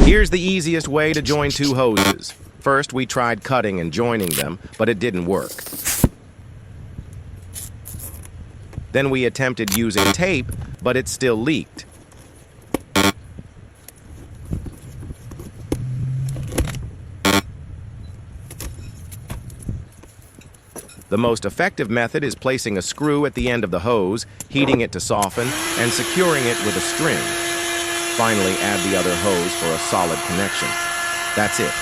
Here's the easiest way to join two hoses. First, we tried cutting and joining them, but it didn't work. Then we attempted using tape, but it still leaked. The most effective method is placing a screw at the end of the hose, heating it to soften, and securing it with a string. Finally, add the other hose for a solid connection. That's it.